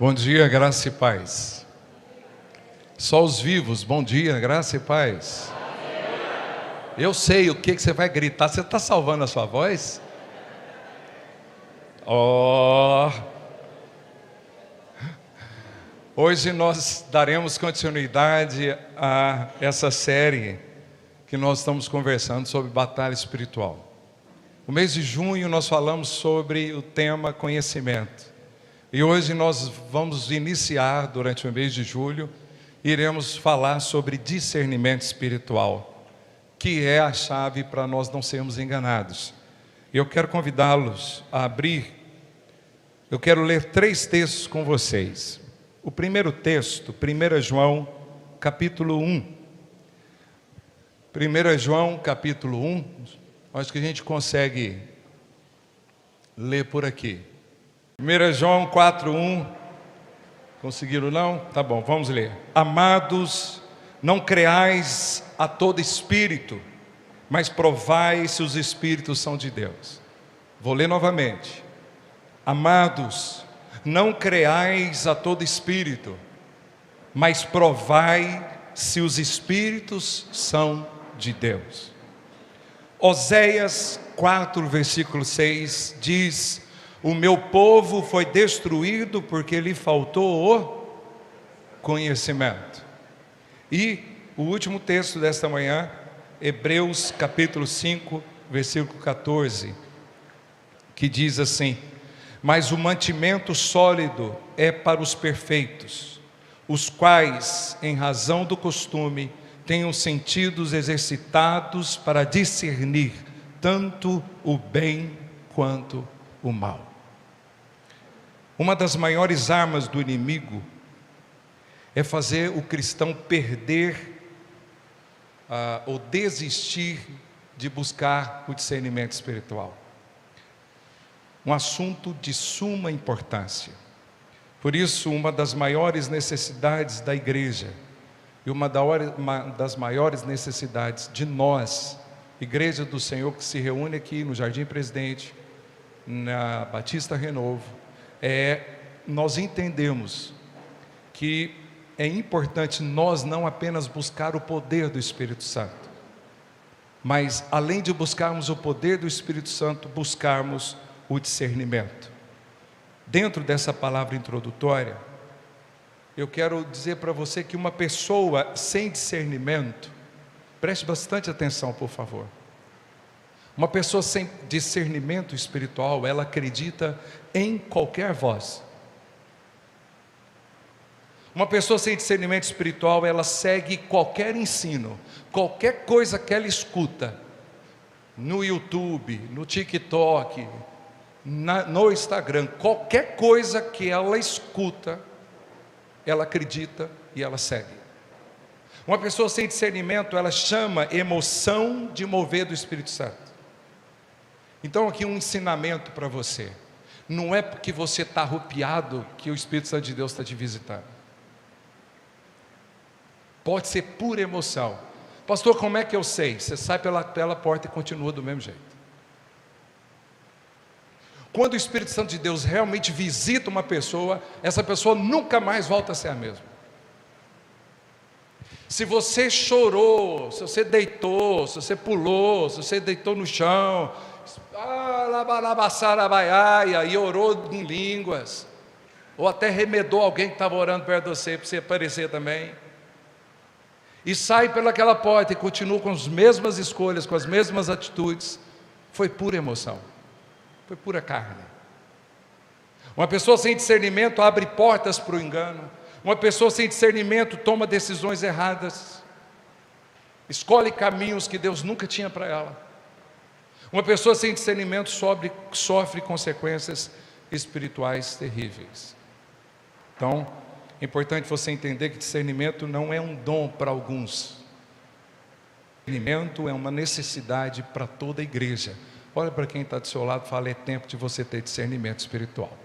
Bom dia, graça e paz. Só os vivos, bom dia, graça e paz. Eu sei o que você vai gritar. Você está salvando a sua voz? Hoje nós daremos continuidade a essa série que nós estamos conversando sobre batalha espiritual. No mês de junho nós falamos sobre o tema conhecimento. E hoje nós vamos iniciar, durante o mês de julho, iremos falar sobre discernimento espiritual, que é a chave para nós não sermos enganados. Eu quero convidá-los a abrir, eu quero ler 3 textos com vocês. O primeiro texto, 1 João, capítulo 1. 1 João, capítulo 1, acho que a gente consegue ler por aqui. 1 João 4:1, conseguiram não? Tá bom, vamos ler. Amados, não creais a todo espírito, mas provai se os espíritos são de Deus. Vou ler novamente. Amados, não creais a todo espírito, mas provai se os espíritos são de Deus. Oséias 4, versículo 6 diz: o meu povo foi destruído porque lhe faltou o conhecimento. E o último texto desta manhã, Hebreus capítulo 5, versículo 14, que diz assim: mas o mantimento sólido é para os perfeitos, os quais, em razão do costume, têm os sentidos exercitados para discernir tanto o bem quanto o mal. Uma das maiores armas do inimigo é fazer o cristão perder ou desistir de buscar o discernimento espiritual. Um assunto de suma importância. Por isso, uma das maiores necessidades da igreja e uma das maiores necessidades de nós, Igreja do Senhor, que se reúne aqui no Jardim Presidente, na Batista Renovo, nós entendemos que é importante nós não apenas buscar o poder do Espírito Santo, mas além de buscarmos o poder do Espírito Santo, buscarmos o discernimento. Dentro dessa palavra introdutória, eu quero dizer para você que uma pessoa sem discernimento, preste bastante atenção, por favor. Uma pessoa sem discernimento espiritual, ela acredita em qualquer voz. Uma pessoa sem discernimento espiritual, ela segue qualquer ensino, qualquer coisa que ela escuta, no YouTube, no TikTok, no Instagram, qualquer coisa que ela escuta, ela acredita e ela segue. Uma pessoa sem discernimento, ela chama emoção de mover do Espírito Santo. Então aqui um ensinamento para você. Não é porque você está arrupiado que o Espírito Santo de Deus está te visitando. Pode ser pura emoção. Pastor, como é que eu sei? Você sai pela porta e continua do mesmo jeito. Quando o Espírito Santo de Deus realmente visita uma pessoa, essa pessoa nunca mais volta a ser a mesma. Se você chorou, se você deitou, se você pulou, se você deitou no chão, e orou em línguas, ou até remedou alguém que estava orando perto de você, para você aparecer também, e sai pelaquela porta e continua com as mesmas escolhas, com as mesmas atitudes, foi pura emoção, foi pura carne. Uma pessoa sem discernimento abre portas para o engano. Uma pessoa sem discernimento toma decisões erradas, escolhe caminhos que Deus nunca tinha para ela. Uma pessoa sem discernimento sofre consequências espirituais terríveis. Então, é importante você entender que discernimento não é um dom para alguns. Discernimento é uma necessidade para toda a igreja. Olha para quem está do seu lado e fala: é tempo de você ter discernimento espiritual.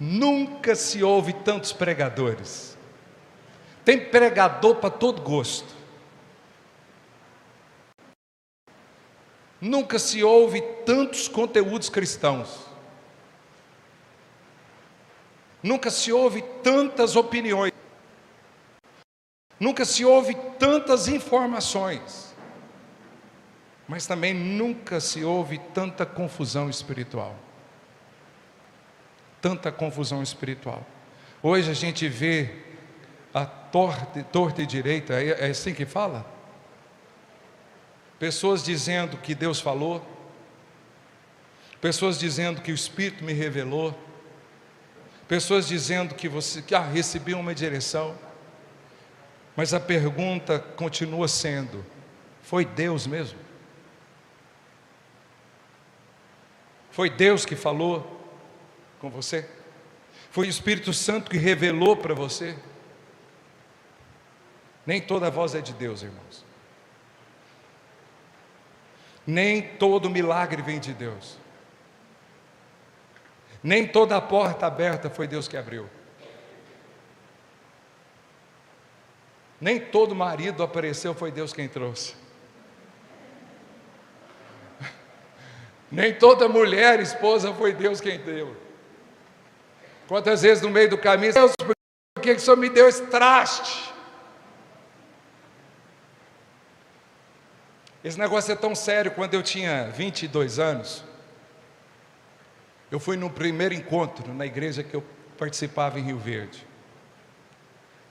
Nunca se ouve tantos pregadores. Tem pregador para todo gosto. Nunca se ouve tantos conteúdos cristãos. Nunca se ouve tantas opiniões. Nunca se ouve tantas informações. Mas também nunca se ouve tanta confusão espiritual. Tanta confusão espiritual. Hoje a gente vê a torta e direita, é assim que fala? Pessoas dizendo que Deus falou, pessoas dizendo que o Espírito me revelou, pessoas dizendo que recebi uma direção, mas a pergunta continua sendo: foi Deus mesmo? Foi Deus que falou com você? Foi o Espírito Santo que revelou para você? Nem toda voz é de Deus, irmãos. Nem todo milagre vem de Deus. Nem toda porta aberta foi Deus que abriu. Nem todo marido apareceu, foi Deus quem trouxe. Nem toda mulher, esposa, foi Deus quem deu. Quantas vezes no meio do caminho, Deus, por que o Senhor me deu esse traste? Esse negócio é tão sério. Quando eu tinha 22 anos, eu fui no primeiro encontro na igreja que eu participava em Rio Verde.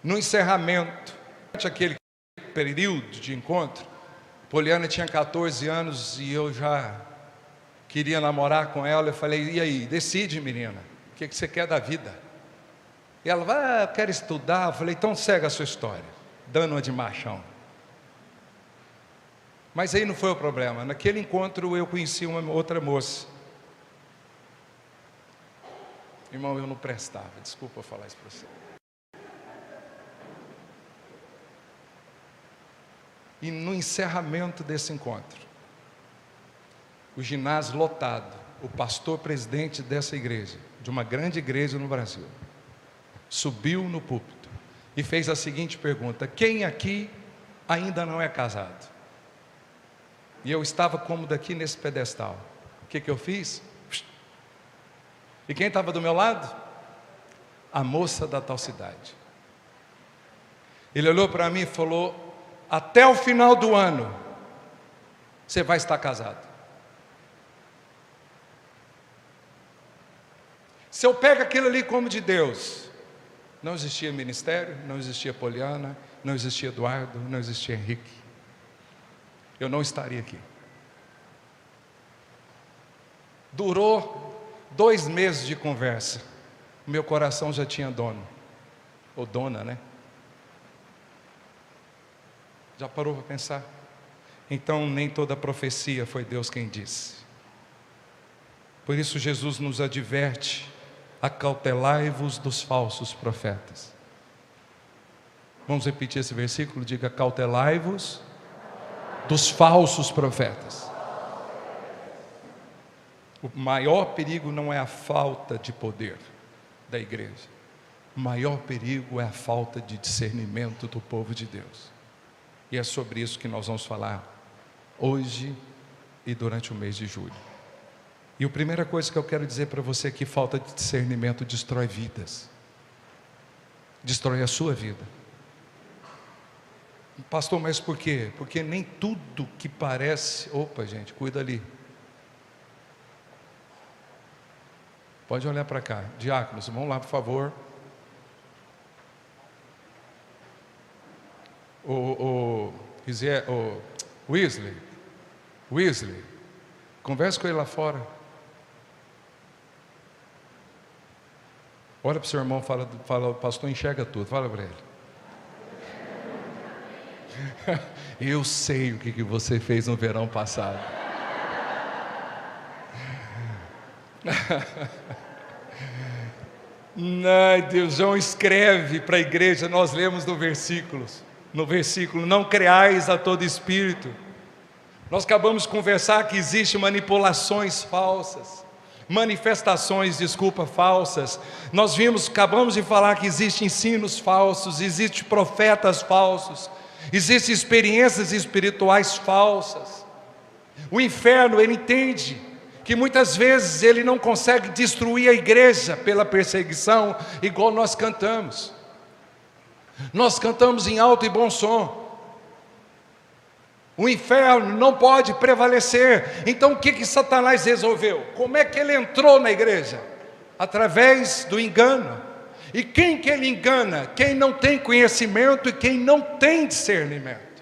No encerramento, durante aquele período de encontro, Poliana tinha 14 anos e eu já queria namorar com ela. Eu falei: e aí, decide, menina, o que você quer da vida? E ela vai: eu quero estudar. Eu falei: então segue a sua história, dando uma de machão. Mas aí não foi o problema. Naquele encontro eu conheci uma outra moça. Irmão, eu não prestava, desculpa eu falar isso para você. E no encerramento desse encontro, o ginásio lotado, o pastor presidente dessa igreja, de uma grande igreja no Brasil, subiu no púlpito e fez a seguinte pergunta: quem aqui ainda não é casado? E eu estava cômodo aqui nesse pedestal. O que eu fiz? E quem estava do meu lado? A moça da tal cidade. Ele olhou para mim e falou: até o final do ano você vai estar casado. Se eu pego aquilo ali como de Deus, não existia ministério, não existia Poliana, não existia Eduardo, não existia Henrique. Eu não estaria aqui. Durou 2 meses de conversa. O meu coração já tinha dono. Ou dona, né? Já parou para pensar? Então nem toda profecia foi Deus quem disse. Por isso Jesus nos adverte: acautelai-vos dos falsos profetas. Vamos repetir esse versículo? Diga: acautelai-vos dos falsos profetas. O maior perigo não é a falta de poder da igreja. O maior perigo é a falta de discernimento do povo de Deus. E é sobre isso que nós vamos falar hoje e durante o mês de julho. E a primeira coisa que eu quero dizer para você é que falta de discernimento destrói vidas. Destrói a sua vida. Pastor, mas por quê? Porque nem tudo que parece... Opa, gente, cuida ali. Pode olhar para cá. Diáconos, vamos lá, por favor. Wesley, conversa com ele lá fora. Olha para o seu irmão, fala, pastor, enxerga tudo. Fala para ele. Eu sei o que você fez no verão passado. Ai, Deus, João escreve para a igreja, nós lemos no versículo: não creais a todo espírito. Nós acabamos de conversar que existem manipulações falsas, manifestações, falsas. Nós acabamos de falar que existem ensinos falsos, existem profetas falsos, existem experiências espirituais falsas. O inferno, ele entende que muitas vezes ele não consegue destruir a igreja pela perseguição, igual nós cantamos. Nós cantamos em alto e bom som. O inferno não pode prevalecer. Então o que Satanás resolveu? Como é que ele entrou na igreja? Através do engano. E quem que ele engana? Quem não tem conhecimento e quem não tem discernimento.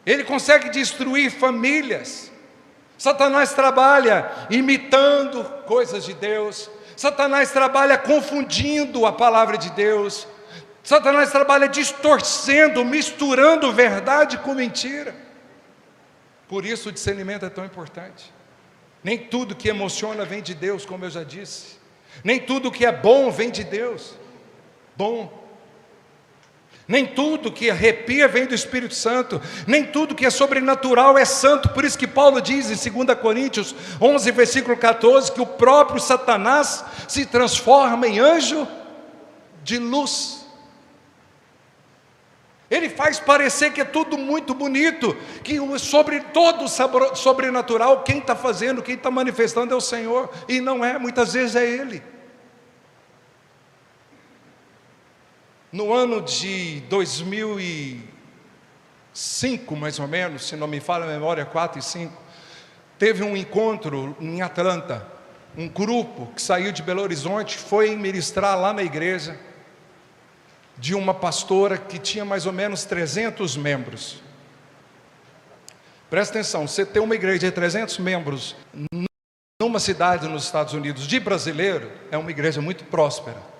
Ele consegue destruir famílias. Satanás trabalha imitando coisas de Deus. Satanás trabalha confundindo a palavra de Deus. Satanás trabalha distorcendo, misturando verdade com mentira. Por isso o discernimento é tão importante. Nem tudo que emociona vem de Deus, como eu já disse. Nem tudo que é bom vem de Deus. Bom. Nem tudo que arrepia vem do Espírito Santo. Nem tudo que é sobrenatural é santo. Por isso que Paulo diz em 2 Coríntios 11, versículo 14, que o próprio Satanás se transforma em anjo de luz. Ele faz parecer que é tudo muito bonito, que sobre todo o sobrenatural, quem está fazendo, quem está manifestando é o Senhor. E não é, muitas vezes é Ele. No ano de 2005, mais ou menos, se não me falha a memória, 4 e 5, teve um encontro em Atlanta. Um grupo que saiu de Belo Horizonte foi ministrar lá na igreja de uma pastora que tinha mais ou menos 300 membros. Presta atenção, você tem uma igreja de 300 membros numa cidade nos Estados Unidos de brasileiro, é uma igreja muito próspera.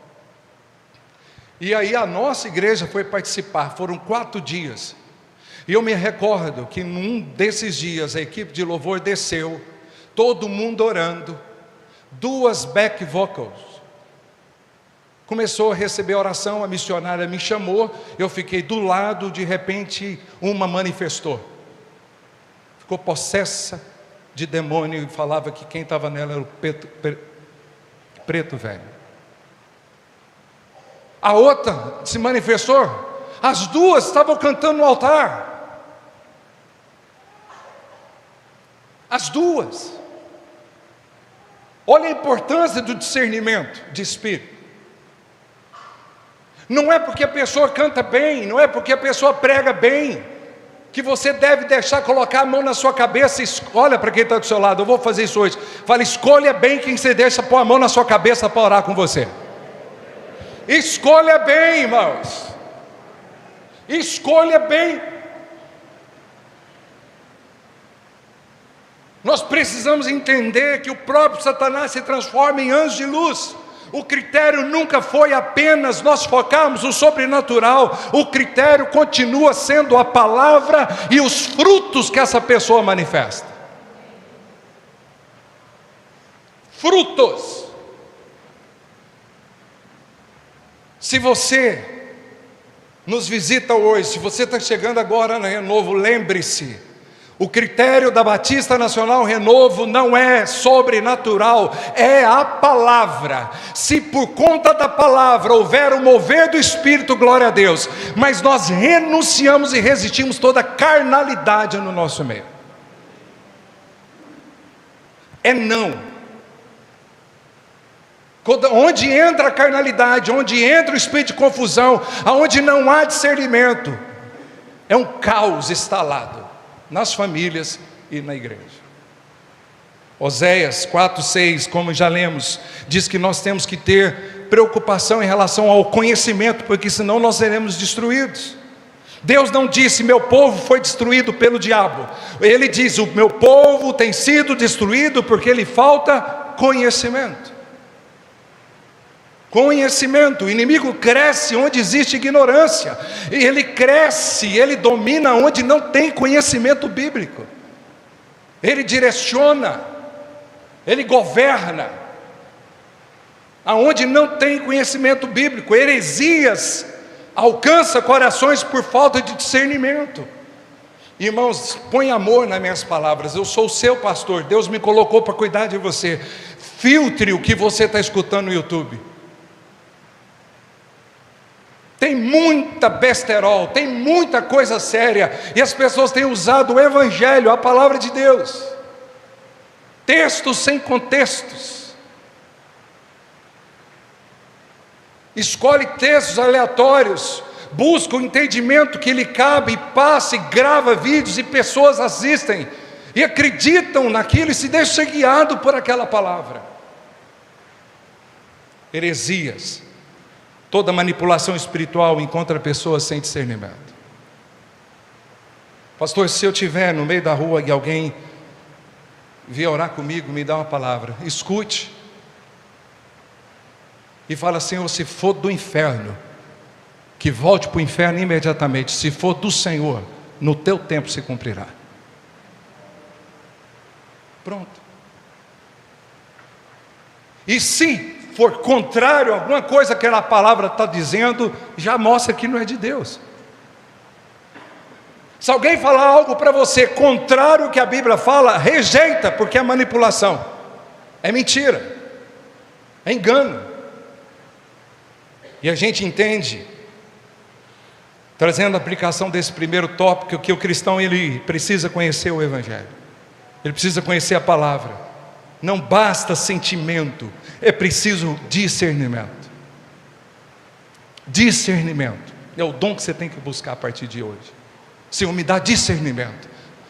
E aí a nossa igreja foi participar, foram 4 dias. E eu me recordo que num desses dias a equipe de louvor desceu, todo mundo orando, 2 back vocals. Começou a receber oração, a missionária me chamou, eu fiquei do lado, de repente uma manifestou. Ficou possessa de demônio e falava que quem estava nela era o preto velho. A outra se manifestou, as 2 estavam cantando no altar. As 2. Olha a importância do discernimento de espírito. Não é porque a pessoa canta bem, não é porque a pessoa prega bem, que você deve deixar colocar a mão na sua cabeça. Olha para quem está do seu lado, eu vou fazer isso hoje. Fala, escolha bem quem você deixa pôr a mão na sua cabeça para orar com você. Escolha bem, irmãos. Escolha bem. Nós precisamos entender que o próprio Satanás se transforma em anjo de luz. O critério nunca foi apenas nós focarmos no sobrenatural. O critério continua sendo a palavra e os frutos que essa pessoa manifesta. Frutos. Se você nos visita hoje, se você está chegando agora na Renovo, lembre-se, o critério da Batista Nacional Renovo não é sobrenatural, é a palavra. Se por conta da palavra houver o mover do Espírito, glória a Deus, mas nós renunciamos e resistimos toda carnalidade no nosso meio. É não. Onde entra a carnalidade, onde entra o espírito de confusão, aonde não há discernimento, é um caos instalado nas famílias e na igreja. Oséias 4:6, como já lemos, diz que nós temos que ter preocupação em relação ao conhecimento, porque senão nós seremos destruídos. Deus não disse, meu povo foi destruído pelo diabo. Ele diz, o meu povo tem sido destruído porque lhe falta conhecimento. Conhecimento. O inimigo cresce onde existe ignorância, e ele cresce, ele domina onde não tem conhecimento bíblico. Ele direciona, ele governa aonde não tem conhecimento bíblico. Heresias alcança corações por falta de discernimento. Irmãos, põe amor nas minhas palavras. Eu sou o seu pastor, Deus me colocou para cuidar de você. Filtre o que você está escutando no YouTube. Tem muita besterol, tem muita coisa séria, e as pessoas têm usado o Evangelho, a palavra de Deus, textos sem contextos, escolhe textos aleatórios, busca o entendimento que lhe cabe, e passa e grava vídeos, e pessoas assistem e acreditam naquilo e se deixam ser guiado por aquela palavra. Heresias, toda manipulação espiritual encontra pessoas sem discernimento. Pastor, se eu estiver no meio da rua e alguém vier orar comigo, me dá uma palavra, escute e fala: Senhor, se for do inferno, que volte para o inferno imediatamente. Se for do Senhor, no teu tempo se cumprirá. Pronto. E se for contrário a alguma coisa que aquela palavra está dizendo, já mostra que não é de Deus. Se alguém falar algo para você contrário ao que a Bíblia fala, rejeita, porque é manipulação, é mentira, é engano. E a gente entende, trazendo a aplicação desse primeiro tópico, que o cristão ele precisa conhecer o Evangelho, ele precisa conhecer a palavra. Não basta sentimento, é preciso discernimento. Discernimento é o dom que você tem que buscar a partir de hoje. Senhor, me dá discernimento.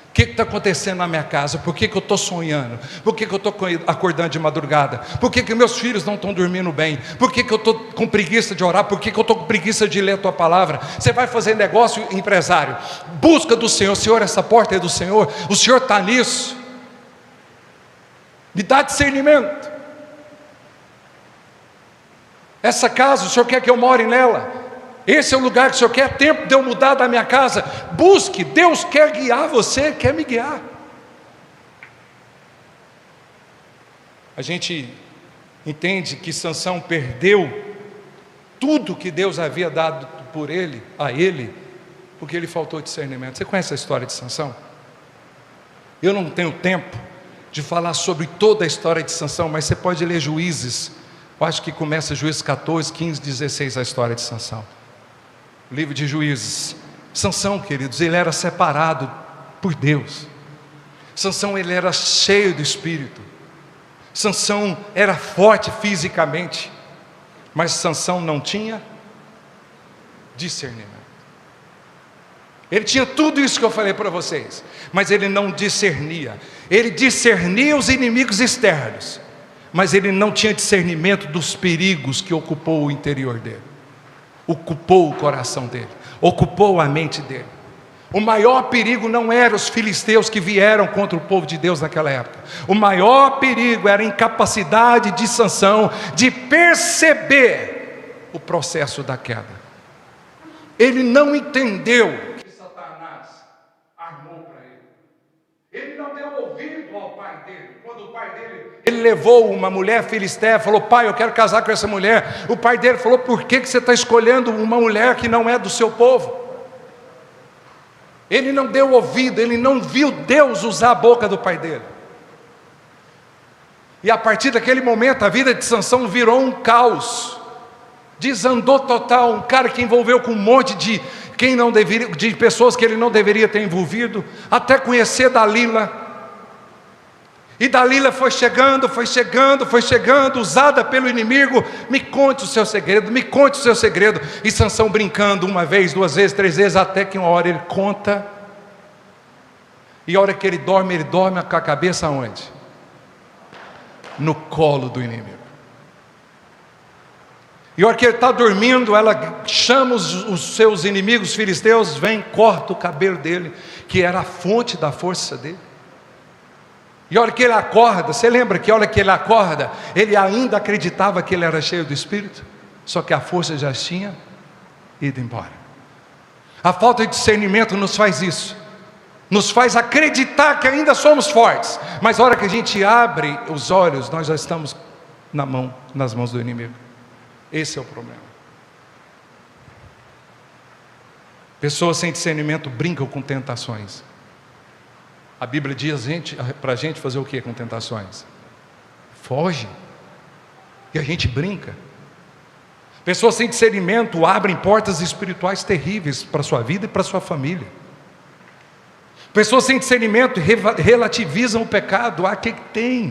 O que está acontecendo na minha casa? Por que eu estou sonhando? Por que eu estou acordando de madrugada? Por que meus filhos não estão dormindo bem? Por que eu estou com preguiça de orar? Por que eu estou com preguiça de ler a tua palavra? Você vai fazer negócio, empresário, busca do Senhor. Senhor, essa porta é do Senhor, o Senhor está nisso. Me dá discernimento. Essa casa, o Senhor quer que eu more nela? Esse é o lugar que o Senhor quer? Tempo de eu mudar da minha casa? Busque, Deus quer guiar você, quer me guiar. A gente entende que Sansão perdeu tudo que Deus havia dado por ele, a ele, porque ele faltou discernimento. Você conhece a história de Sansão? Eu não tenho tempo de falar sobre toda a história de Sansão, mas você pode ler Juízes. Eu acho que começa Juízes 14, 15, 16 a história de Sansão. O livro de Juízes. Sansão, queridos, ele era separado por Deus. Sansão, ele era cheio do Espírito. Sansão era forte fisicamente, mas Sansão não tinha discernimento. Ele tinha tudo isso que eu falei para vocês, mas ele não discernia. Ele discernia os inimigos externos, mas ele não tinha discernimento dos perigos que ocupou o interior dele. Ocupou o coração dele, ocupou a mente dele. O maior perigo não eram os filisteus que vieram contra o povo de Deus naquela época. O maior perigo era a incapacidade de Sansão de perceber o processo da queda. Ele não entendeu que Satanás armou para ele. Ele não deu ouvido ao pai dele. Quando o pai dele, ele levou uma mulher filisteia, falou: pai, eu quero casar com essa mulher. O pai dele falou: por que você está escolhendo uma mulher que não é do seu povo? Ele não deu ouvido, ele não viu Deus usar a boca do pai dele. E a partir daquele momento a vida de Sansão virou um caos, desandou total. Um cara que envolveu com um monte de de pessoas que ele não deveria ter envolvido, até conhecer Dalila. E Dalila foi chegando, usada pelo inimigo. Me conte o seu segredo, me conte o seu segredo. E Sansão brincando, uma vez, duas vezes, três vezes, até que uma hora ele conta. E a hora que ele dorme com a cabeça onde? No colo do inimigo. E a hora que ele está dormindo, ela chama os seus inimigos filisteus, vem, corta o cabelo dele, que era a fonte da força dele. E a hora que ele acorda, você lembra que a hora que ele acorda, ele ainda acreditava que ele era cheio do Espírito, só que a força já tinha ido embora. A falta de discernimento nos faz isso, nos faz acreditar que ainda somos fortes, mas a hora que a gente abre os olhos, nós já estamos nas mãos do inimigo. Esse é o problema. Pessoas sem discernimento brincam com tentações. A Bíblia diz para a gente fazer o que com tentações? Foge. E a gente brinca. Pessoas sem discernimento abrem portas espirituais terríveis para a sua vida e para a sua família. Pessoas sem discernimento relativizam o pecado. Ah, o que tem?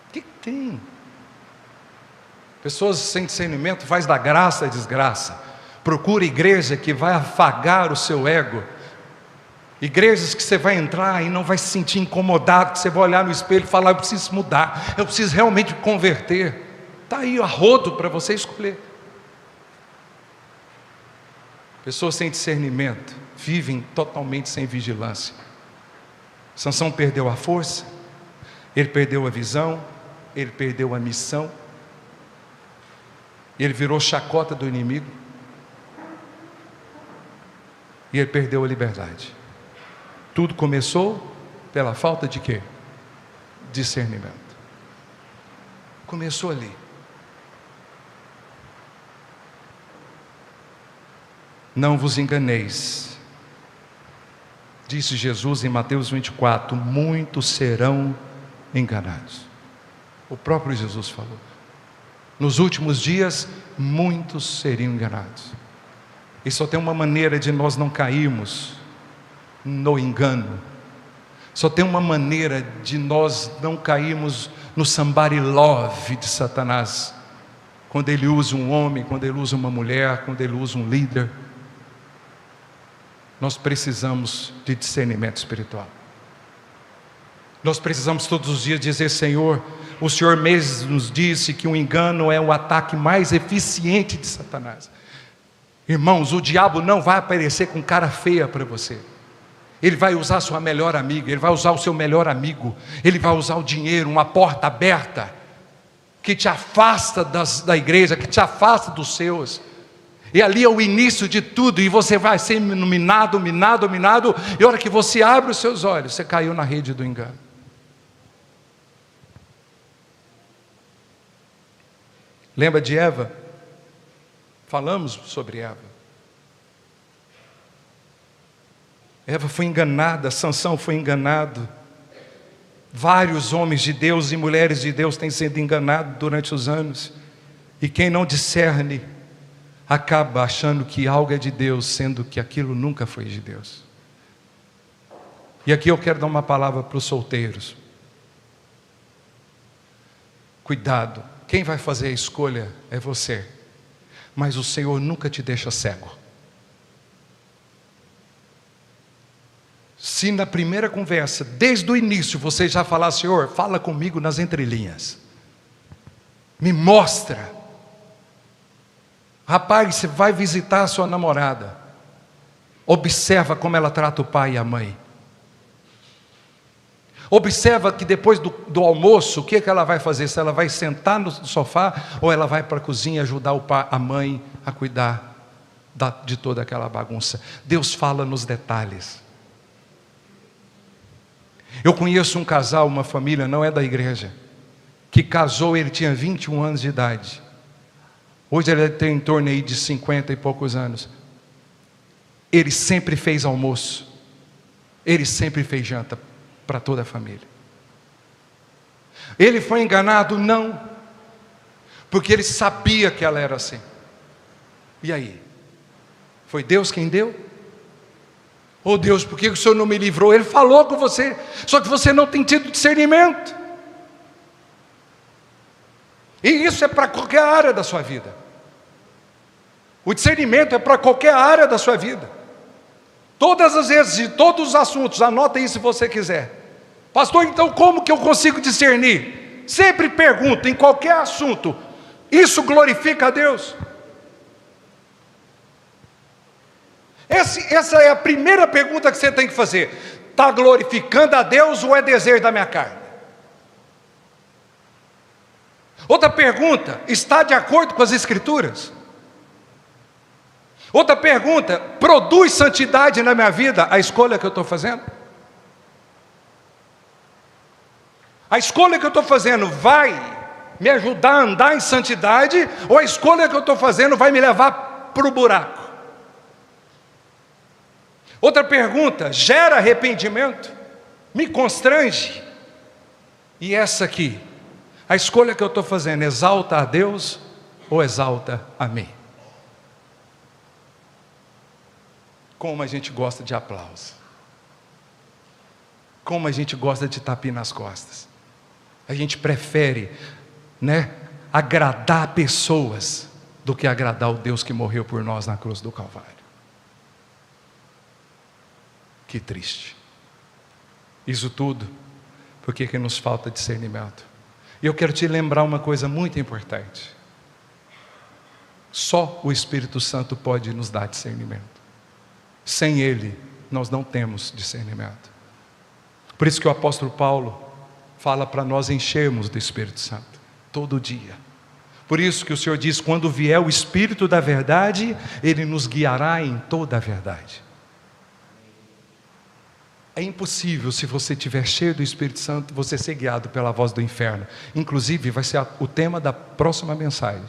O que tem? Pessoas sem discernimento faz da graça a desgraça. Procura igreja que vai afagar o seu ego. Igrejas que você vai entrar e não vai se sentir incomodado, que você vai olhar no espelho e falar: eu preciso mudar, eu preciso realmente me converter. Está aí a rodo para você escolher. Pessoas sem discernimento vivem totalmente sem vigilância. Sansão perdeu a força, ele perdeu a visão, ele perdeu a missão, ele virou chacota do inimigo, e ele perdeu a liberdade. Tudo começou pela falta de quê? Discernimento. Começou ali. Não vos enganeis, disse Jesus em Mateus 24, muitos serão enganados. O próprio Jesus falou. Nos últimos dias, muitos seriam enganados. E só tem uma maneira de nós não cairmos no engano. Só tem uma maneira de nós não cairmos no somebody love de Satanás. Quando ele usa um homem, quando ele usa uma mulher, quando ele usa um líder. Nós precisamos de discernimento espiritual. Nós precisamos todos os dias dizer: Senhor, o Senhor mesmo nos disse que o engano é o ataque mais eficiente de Satanás. Irmãos, o diabo não vai aparecer com cara feia para você. Ele vai usar a sua melhor amiga, ele vai usar o seu melhor amigo, ele vai usar o dinheiro, uma porta aberta, que te afasta da igreja, que te afasta dos seus. E ali é o início de tudo, e você vai ser minado, e a hora que você abre os seus olhos, você caiu na rede do engano. Lembra de Eva? Falamos sobre Eva. Eva foi enganada, Sansão foi enganado. Vários homens de Deus e mulheres de Deus têm sido enganados durante os anos. E quem não discerne, acaba achando que algo é de Deus, sendo que aquilo nunca foi de Deus. E aqui eu quero dar uma palavra para os solteiros. Cuidado, quem vai fazer a escolha é você. Mas o Senhor nunca te deixa cego. Se na primeira conversa, desde o início, você já falar: Senhor, fala comigo nas entrelinhas, me mostra. Rapaz, você vai visitar a sua namorada, observa como ela trata o pai e a mãe. Observa que depois do almoço, o que ela vai fazer? Se ela vai sentar no sofá, ou ela vai para a cozinha ajudar o pai, a mãe a cuidar de toda aquela bagunça. Deus fala nos detalhes. Eu conheço um casal, uma família, não é da igreja, que casou, ele tinha 21 anos de idade. Hoje ele tem em torno aí de 50 e poucos anos. Ele sempre fez almoço, ele sempre fez janta para toda a família. Ele foi enganado? Não, porque ele sabia que ela era assim. E aí? Foi Deus quem deu? Oh Deus, por que o Senhor não me livrou? Ele falou com você, só que você não tem tido discernimento. E isso é para qualquer área da sua vida. O discernimento é para qualquer área da sua vida. Todas as vezes, de todos os assuntos, anota isso se você quiser. Pastor, então como que eu consigo discernir? Sempre pergunta, em qualquer assunto: isso glorifica a Deus? Essa é a primeira pergunta que você tem que fazer. Está glorificando a Deus ou é desejo da minha carne? Outra pergunta: está de acordo com as Escrituras? Outra pergunta: produz santidade na minha vida a escolha que eu estou fazendo? A escolha que eu estou fazendo vai me ajudar a andar em santidade, ou a escolha que eu estou fazendo vai me levar para o buraco? Outra pergunta: gera arrependimento? Me constrange? E essa aqui: a escolha que eu estou fazendo exalta a Deus ou exalta a mim? Como a gente gosta de aplauso. Como a gente gosta de tapinha nas costas. A gente prefere, agradar pessoas do que agradar o Deus que morreu por nós na cruz do Calvário. Que triste. Isso tudo porque que nos falta discernimento. E eu quero te lembrar uma coisa muito importante. Só o Espírito Santo pode nos dar discernimento. Sem Ele, nós não temos discernimento. Por isso que o apóstolo Paulo fala para nós enchermos do Espírito Santo, todo dia. Por isso que o Senhor diz, quando vier o Espírito da verdade, Ele nos guiará em toda a verdade. É impossível, se você estiver cheio do Espírito Santo, você ser guiado pela voz do inferno. Inclusive, vai ser o tema da próxima mensagem.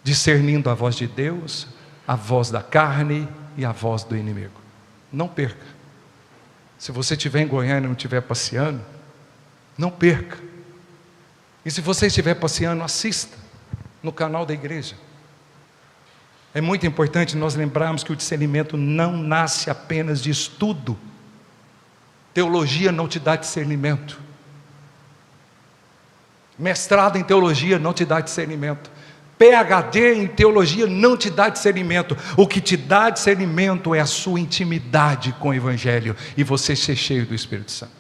Discernindo a voz de Deus, a voz da carne e a voz do inimigo. Não perca. Se você estiver em Goiânia e não estiver passeando, não perca. E se você estiver passeando, assista no canal da igreja. É muito importante nós lembrarmos que o discernimento não nasce apenas de estudo. Teologia não te dá discernimento. Mestrado em teologia não te dá discernimento. PhD em teologia não te dá discernimento. O que te dá discernimento é a sua intimidade com o Evangelho e você ser cheio do Espírito Santo.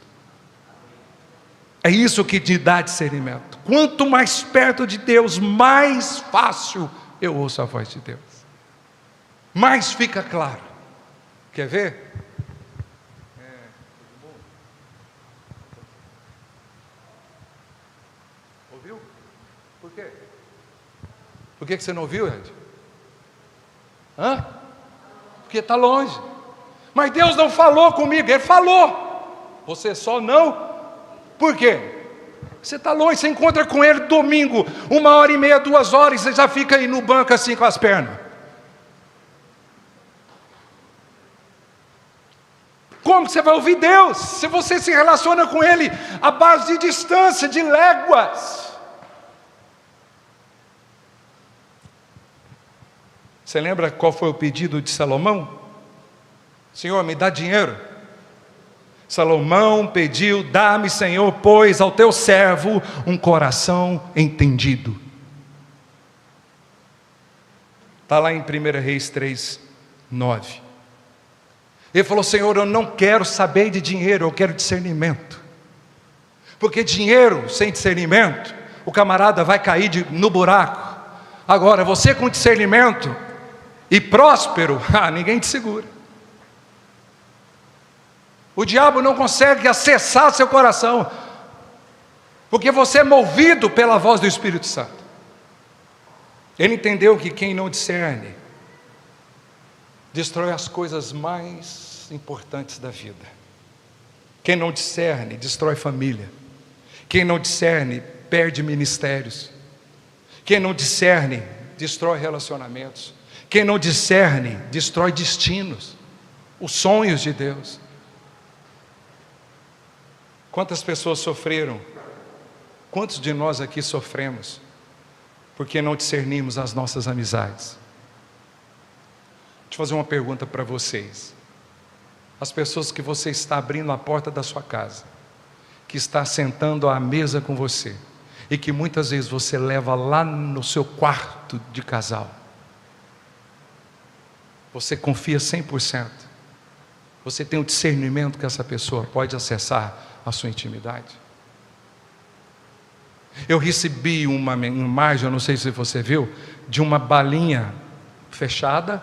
É isso que te dá discernimento. Quanto mais perto de Deus, mais fácil eu ouço a voz de Deus. Mais fica claro. Quer ver? Ouviu? Por quê? Por que você não ouviu, Ed? Porque está longe. Mas Deus não falou comigo. Ele falou. Você só não. Por quê? Você está longe, você encontra com Ele domingo, 1h30, 2 horas, você já fica aí no banco assim com as pernas. Como que você vai ouvir Deus, se você se relaciona com Ele à base de distância, de léguas? Você lembra qual foi o pedido de Salomão? Senhor, me dá dinheiro. Salomão pediu, dá-me, Senhor, pois ao teu servo um coração entendido. Está lá em 1 Reis 3:9. Ele falou, Senhor, eu não quero saber de dinheiro, eu quero discernimento. Porque dinheiro sem discernimento, o camarada vai cair no buraco. Agora, você com discernimento e próspero, ninguém te segura. O diabo não consegue acessar seu coração, porque você é movido pela voz do Espírito Santo. Ele entendeu que quem não discerne, destrói as coisas mais importantes da vida. Quem não discerne, destrói família. Quem não discerne, perde ministérios. Quem não discerne, destrói relacionamentos. Quem não discerne, destrói destinos, os sonhos de Deus. Quantas pessoas sofreram? Quantos de nós aqui sofremos porque não discernimos as nossas amizades? Deixa eu fazer uma pergunta para vocês. As pessoas que você está abrindo a porta da sua casa, que está sentando à mesa com você, e que muitas vezes você leva lá no seu quarto de casal, você confia 100%, você tem o discernimento que essa pessoa pode acessar a sua intimidade. Eu recebi uma imagem, eu não sei se você viu, de uma balinha fechada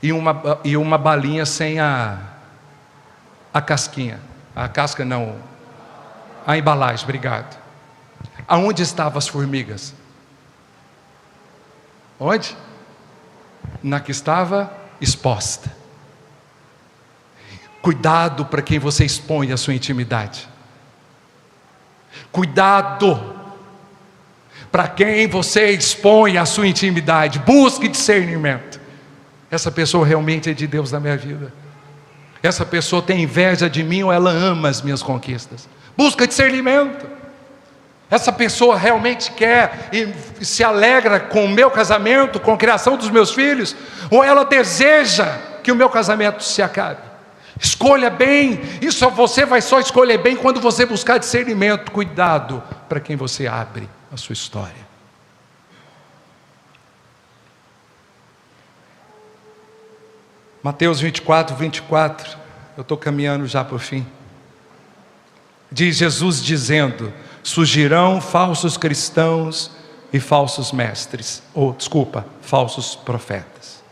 e uma balinha sem a casquinha. A casca não, a embalagem, obrigado. Aonde estavam as formigas? Onde? Na que estava exposta. Cuidado para quem você expõe a sua intimidade. Cuidado para quem você expõe a sua intimidade. Busque discernimento. Essa pessoa realmente é de Deus na minha vida. Essa pessoa tem inveja de mim ou ela ama as minhas conquistas. Busca discernimento. Essa pessoa realmente quer e se alegra com o meu casamento, com a criação dos meus filhos? Ou ela deseja que o meu casamento se acabe? Escolha bem. Isso você vai só escolher bem quando você buscar discernimento. Cuidado para quem você abre a sua história. Mateus 24, 24. Eu estou caminhando já para o fim. Diz Jesus dizendo: surgirão falsos cristãos e falsos mestres, falsos profetas.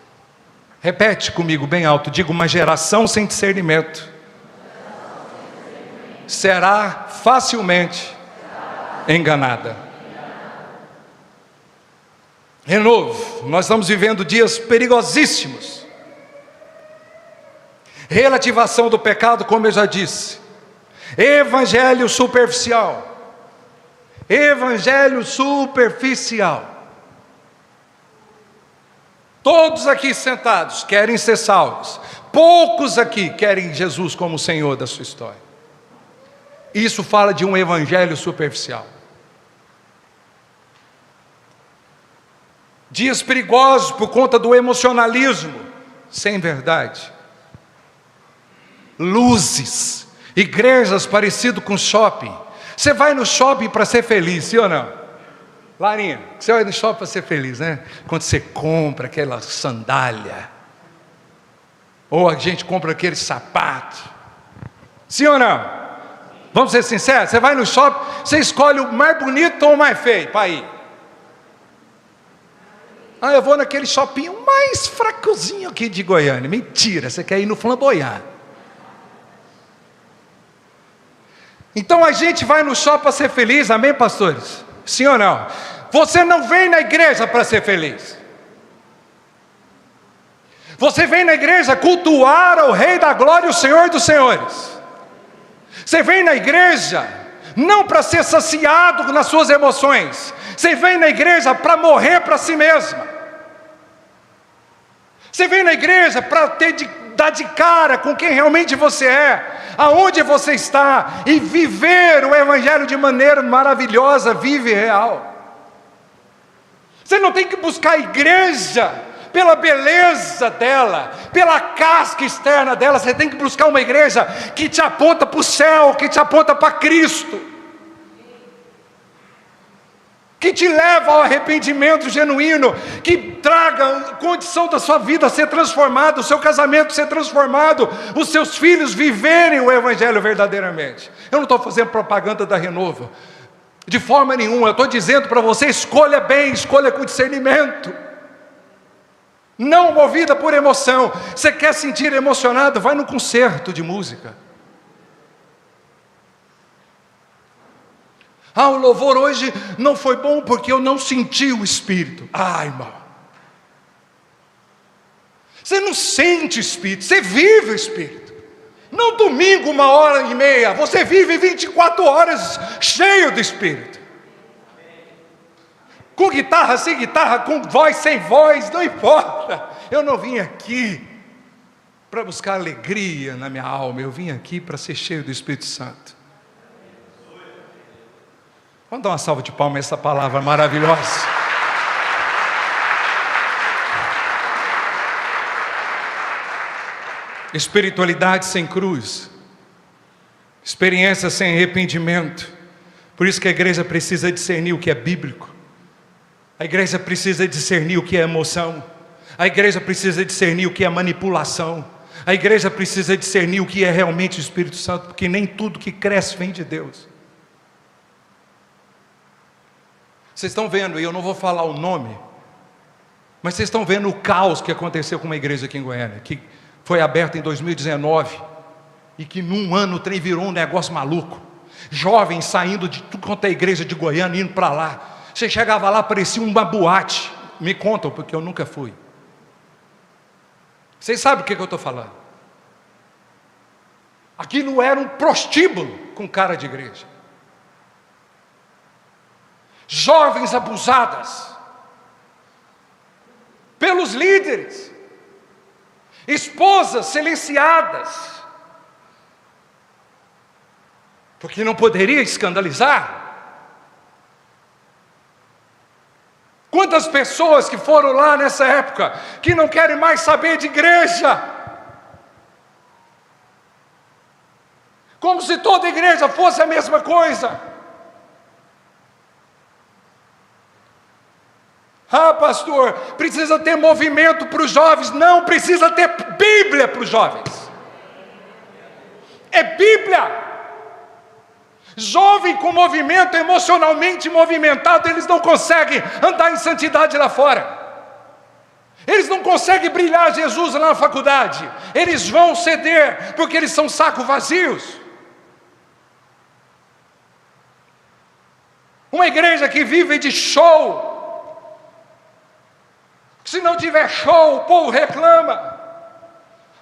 Repete comigo bem alto, diga: uma geração sem discernimento será facilmente enganada. Renovo, nós estamos vivendo dias perigosíssimos. Relativação do pecado, como eu já disse. Evangelho superficial. Evangelho superficial. Todos aqui sentados querem ser salvos. Poucos aqui querem Jesus como Senhor da sua história. Isso fala de um evangelho superficial. Dias perigosos por conta do emocionalismo sem verdade. Luzes, igrejas parecidas com shopping. Você vai no shopping para ser feliz, sim ou não? Larinha, você vai no shopping para ser feliz, né? Quando você compra aquela sandália, ou a gente compra aquele sapato, sim ou não? Vamos ser sinceros, você vai no shopping, você escolhe o mais bonito ou o mais feio para ir? Ah, eu vou naquele shopping mais fracozinho aqui de Goiânia. Mentira, você quer ir no Flamboyant. Então a gente vai no shopping para ser feliz, amém, pastores? Sim ou não? Você não vem na igreja para ser feliz. Você vem na igreja cultuar ao Rei da Glória, o Senhor dos Senhores. Você vem na igreja não para ser saciado nas suas emoções. Você vem na igreja para morrer para si mesma. Você vem na igreja para dar de cara com quem realmente você é, aonde você está, e viver o Evangelho de maneira maravilhosa, vive e real. Você não tem que buscar a igreja pela beleza dela, pela casca externa dela. Você tem que buscar uma igreja que te aponta para o céu, que te aponta para Cristo, que te leva ao arrependimento genuíno, que traga a condição da sua vida ser transformada, o seu casamento ser transformado, os seus filhos viverem o Evangelho verdadeiramente. Eu não estou fazendo propaganda da Renovo, de forma nenhuma. Eu estou dizendo para você: escolha bem, escolha com discernimento, não movida por emoção. Você quer sentir emocionado? Vai num concerto de música. Ah, o louvor hoje não foi bom porque eu não senti o Espírito. Ah, irmão, você não sente o Espírito, você vive o Espírito. Não domingo 1h30, você vive 24 horas cheio do Espírito. Com guitarra, sem guitarra, com voz, sem voz, não importa. Eu não vim aqui para buscar alegria na minha alma, eu vim aqui para ser cheio do Espírito Santo. Vamos dar uma salva de palmas a essa palavra maravilhosa. Espiritualidade sem cruz, experiência sem arrependimento. Por isso que a igreja precisa discernir o que é bíblico. A igreja precisa discernir o que é emoção. A igreja precisa discernir o que é manipulação. A igreja precisa discernir o que é realmente o Espírito Santo, porque nem tudo que cresce vem de Deus. Vocês estão vendo, e eu não vou falar o nome, mas vocês estão vendo o caos que aconteceu com uma igreja aqui em Goiânia, que foi aberta em 2019, e que num ano o trem virou um negócio maluco. Jovens saindo de tudo quanto é igreja de Goiânia, indo para lá. Você chegava lá, parecia uma boate. Me contam, porque eu nunca fui. Vocês sabem o que eu estou falando? Aquilo era um prostíbulo com cara de igreja. Jovens abusadas pelos líderes, esposas silenciadas, porque não poderia escandalizar. Quantas pessoas que foram lá nessa época, que não querem mais saber de igreja, como se toda igreja fosse a mesma coisa. Ah, pastor, precisa ter movimento para os jovens. Não, precisa ter Bíblia para os jovens. É Bíblia. Jovem com movimento, emocionalmente movimentado, eles não conseguem andar em santidade lá fora. Eles não conseguem brilhar Jesus lá na faculdade. Eles vão ceder, porque eles são sacos vazios. Uma igreja que vive de show. Se não tiver show, o povo reclama.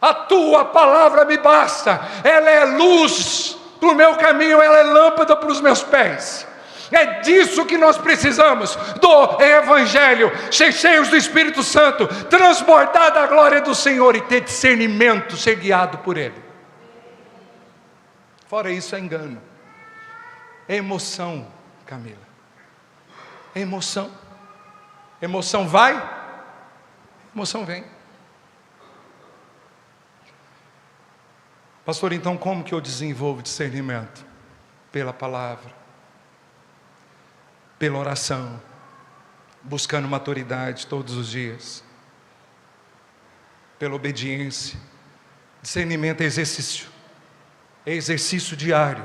A tua palavra me basta. Ela é luz para o meu caminho, ela é lâmpada para os meus pés. É disso que nós precisamos, do Evangelho, cheios do Espírito Santo, transbordar da glória do Senhor e ter discernimento, ser guiado por Ele. Fora isso é engano, é emoção, Camila, é emoção. Emoção vai, emoção vem. Pastor, então como que eu desenvolvo discernimento? Pela palavra, pela oração, buscando maturidade todos os dias, pela obediência. Discernimento é exercício diário.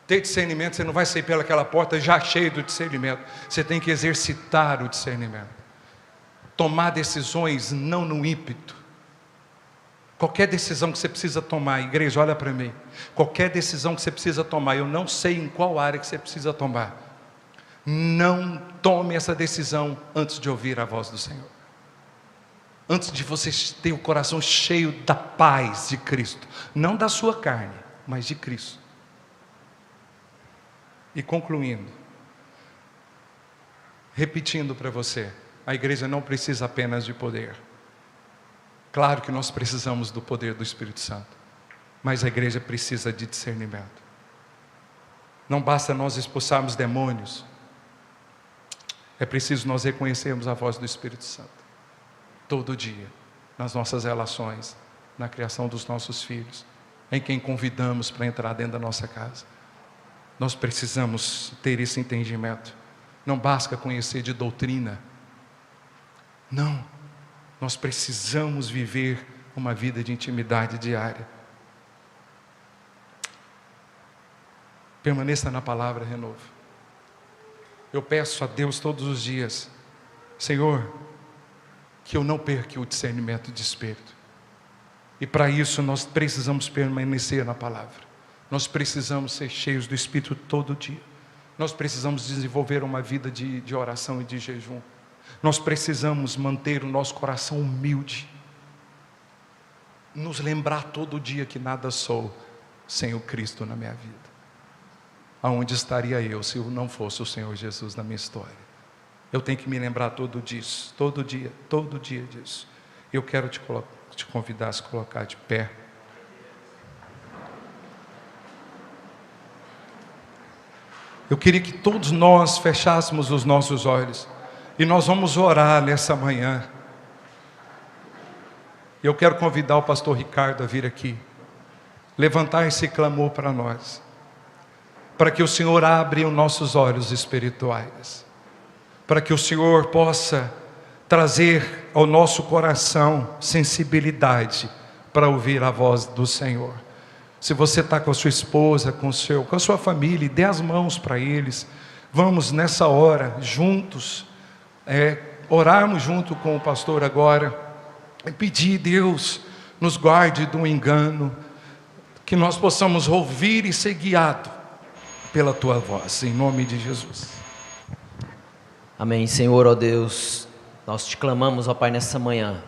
Ter discernimento, você não vai sair pelaquela porta já cheio do discernimento. Você tem que exercitar o discernimento. Tomar decisões não no ímpeto. Qualquer decisão que você precisa tomar, igreja, olha para mim. Qualquer decisão que você precisa tomar, eu não sei em qual área que você precisa tomar. Não tome essa decisão antes de ouvir a voz do Senhor. Antes de você ter o coração cheio da paz de Cristo. Não da sua carne, mas de Cristo. E concluindo, repetindo para você, a igreja não precisa apenas de poder. Claro que nós precisamos do poder do Espírito Santo, mas a igreja precisa de discernimento. Não basta nós expulsarmos demônios, é preciso nós reconhecermos a voz do Espírito Santo, todo dia, nas nossas relações, na criação dos nossos filhos, em quem convidamos para entrar dentro da nossa casa. Nós precisamos ter esse entendimento. Não basta conhecer de doutrina, não. Nós precisamos viver uma vida de intimidade diária. Permaneça na palavra, renovo. Eu peço a Deus todos os dias, Senhor, que eu não perca o discernimento de espírito. E para isso nós precisamos permanecer na palavra. Nós precisamos ser cheios do Espírito todo dia. Nós precisamos desenvolver uma vida de oração e de jejum. Nós precisamos manter o nosso coração humilde. Nos lembrar todo dia que nada sou sem o Cristo na minha vida. Aonde estaria eu se eu não fosse o Senhor Jesus na minha história? Eu tenho que me lembrar todo dia disso. Eu quero te convidar a se colocar de pé. Eu queria que todos nós fechássemos os nossos olhos. E nós vamos orar nessa manhã. Eu quero convidar o pastor Ricardo a vir aqui, levantar esse clamor para nós, para que o Senhor abra os nossos olhos espirituais, para que o Senhor possa trazer ao nosso coração sensibilidade para ouvir a voz do Senhor. Se você está com a sua esposa, com a sua família, dê as mãos para eles. Vamos nessa hora juntos orarmos junto com o pastor agora e pedir, Deus, nos guarde do engano, que nós possamos ouvir e ser guiados pela Tua voz, em nome de Jesus. Amém. Senhor, ó Deus, nós te clamamos, ó Pai, nessa manhã,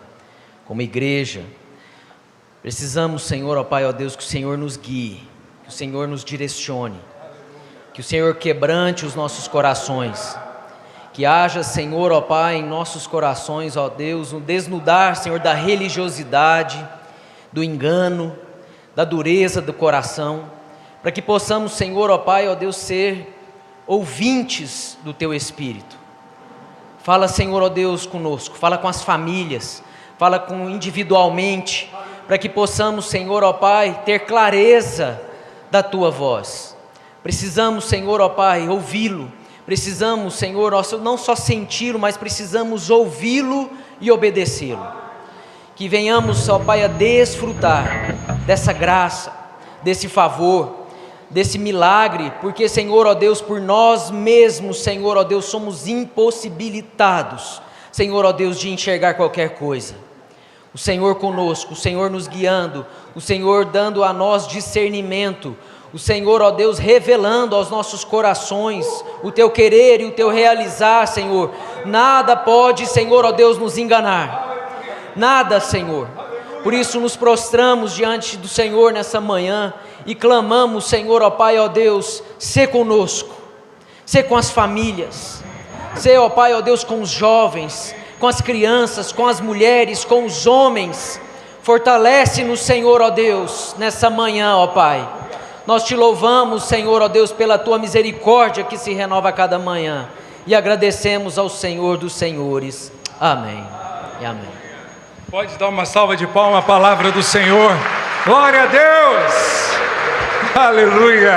como igreja, precisamos, Senhor, ó Pai, ó Deus, que o Senhor nos guie, que o Senhor nos direcione, que o Senhor quebrante os nossos corações, que haja, Senhor, ó Pai, em nossos corações, ó Deus, um desnudar, Senhor, da religiosidade, do engano, da dureza do coração, para que possamos, Senhor, ó Pai, ó Deus, ser ouvintes do Teu Espírito. Fala, Senhor, ó Deus, conosco. Fala com as famílias. Fala individualmente. Para que possamos, Senhor, ó Pai, ter clareza da Tua voz. Precisamos, Senhor, ó Pai, ouvi-lo. Precisamos, Senhor, não só senti-lo, mas precisamos ouvi-lo e obedecê-lo. Que venhamos, ó Pai, a desfrutar dessa graça, desse favor, desse milagre, porque, Senhor, ó Deus, por nós mesmos, Senhor, ó Deus, somos impossibilitados, Senhor, ó Deus, de enxergar qualquer coisa. O Senhor conosco, o Senhor nos guiando, o Senhor dando a nós discernimento, o Senhor, ó Deus, revelando aos nossos corações o Teu querer e o Teu realizar, Senhor. Nada pode, Senhor, ó Deus, nos enganar. Nada, Senhor. Por isso nos prostramos diante do Senhor nessa manhã e clamamos, Senhor, ó Pai, ó Deus, sê conosco, sê com as famílias, sê, ó Pai, ó Deus, com os jovens, com as crianças, com as mulheres, com os homens. Fortalece-nos, Senhor, ó Deus, nessa manhã, ó Pai. Nós te louvamos, Senhor, ó Deus, pela Tua misericórdia que se renova a cada manhã, e agradecemos ao Senhor dos Senhores. Amém e amém. Pode dar uma salva de palmas à palavra do Senhor. Glória a Deus! Aleluia!